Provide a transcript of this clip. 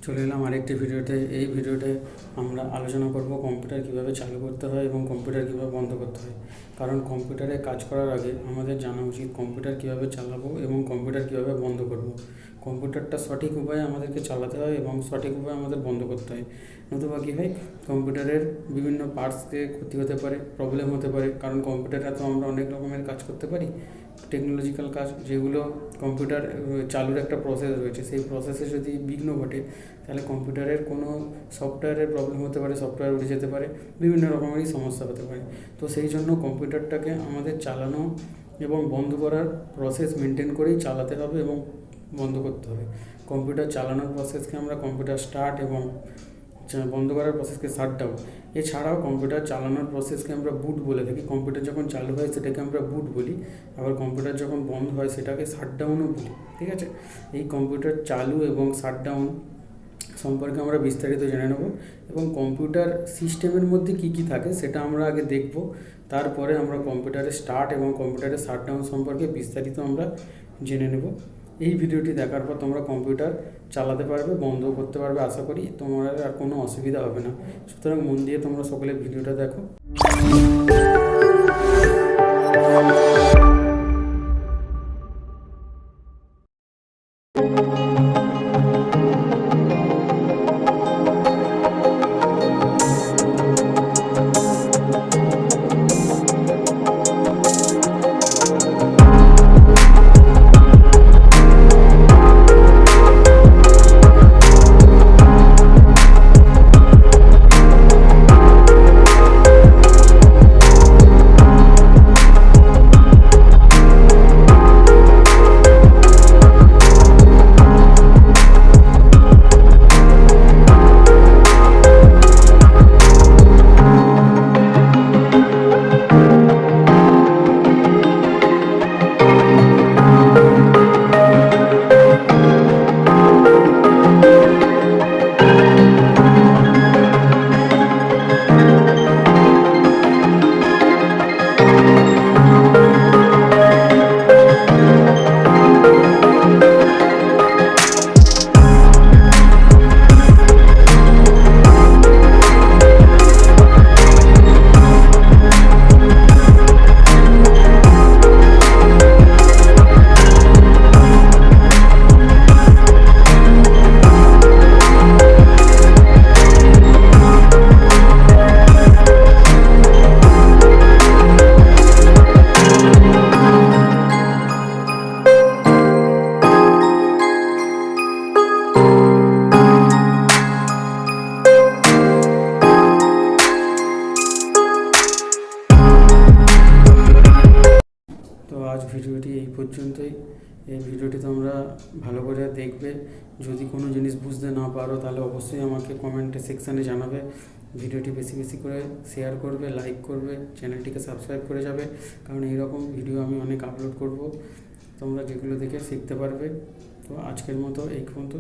চলে এলাম আরেকটি ভিডিওতে। এই ভিডিওতে আমরা আলোচনা করব কম্পিউটার কীভাবে চালু করতে হয় এবং কম্পিউটার কীভাবে বন্ধ করতে হয়। কারণ কম্পিউটারে কাজ করার আগে আমাদের জানা উচিত কম্পিউটার কীভাবে চালাবো এবং কম্পিউটার কীভাবে বন্ধ করব। কম্পিউটারটা সঠিক উপায়ে আমাদেরকে চালাতে হয় এবং সঠিক উপায়ে আমাদের বন্ধ করতে হয়। নতুবা কী হয়, কম্পিউটারের বিভিন্ন পার্টসকে ক্ষতি হতে পারে, প্রবলেম হতে পারে। কারণ কম্পিউটারে তো আমরা অনেক রকমের কাজ করতে পারি, টেকনোলজিক্যাল কাজ, যেগুলো কম্পিউটার চালুর একটা প্রসেস রয়েছে। সেই প্রসেসে যদি বিঘ্ন ঘটে তাহলে কম্পিউটারের কোনো সফটওয়্যারের প্রবলেম হতে পারে, সফটওয়্যার উঠে যেতে পারে, বিভিন্ন রকমেরই সমস্যা হতে পারে। তো সেই জন্য কম্পিউটারটাকে আমাদের চালানো এবং বন্ধ করার প্রসেস মেনটেন করেই চালাতে হবে এবং বন্ধ করতে হবে। কম্পিউটার চালানোর প্রসেসকে আমরা কম্পিউটার স্টার্ট এবং বন্ধ করার প্রসেসকে শাটডাউন, এছাড়াও কম্পিউটার চালানোর প্রসেসকে আমরা বুট বলে থাকি। কম্পিউটার যখন চালু হয় সেটাকে আমরা বুট বলি, আবার কম্পিউটার যখন বন্ধ হয় সেটাকে শাটডাউনও বলি। ঠিক আছে, এই কম্পিউটার চালু এবং শাটডাউন সম্পর্কে আমরা বিস্তারিত জেনে নেব এবং কম্পিউটার সিস্টেমের মধ্যে কী কী থাকে সেটা আমরা আগে দেখব। তারপরে আমরা কম্পিউটারের স্টার্ট এবং কম্পিউটারের শাটডাউন সম্পর্কে বিস্তারিত আমরা জেনে নেব। এই ভিডিওটি দেখার পর তোমরা কম্পিউটার চালাতে পারবে, বন্ধ করতে পারবে। আশা করি তোমার আর কোনো অসুবিধা হবে না। সুতরাং মন দিয়ে তোমরা সকলে ভিডিওটা দেখো। আজ ভিডিওটি এই পর্যন্তই। এই ভিডিওটি তোমরা ভালো করে দেখবে। যদি কোনো জিনিস বুঝতে না পারো তাহলে অবশ্যই আমাকে কমেন্টে সেকশানে জানাবে। ভিডিওটি বেশি বেশি করে শেয়ার করবে, লাইক করবে, চ্যানেলটিকে সাবস্ক্রাইব করে যাবে। কারণ এইরকম ভিডিও আমি অনেক আপলোড করব, তোমরা যেগুলো দেখে শিখতে পারবে। তো আজকের মতো এই পর্যন্ত।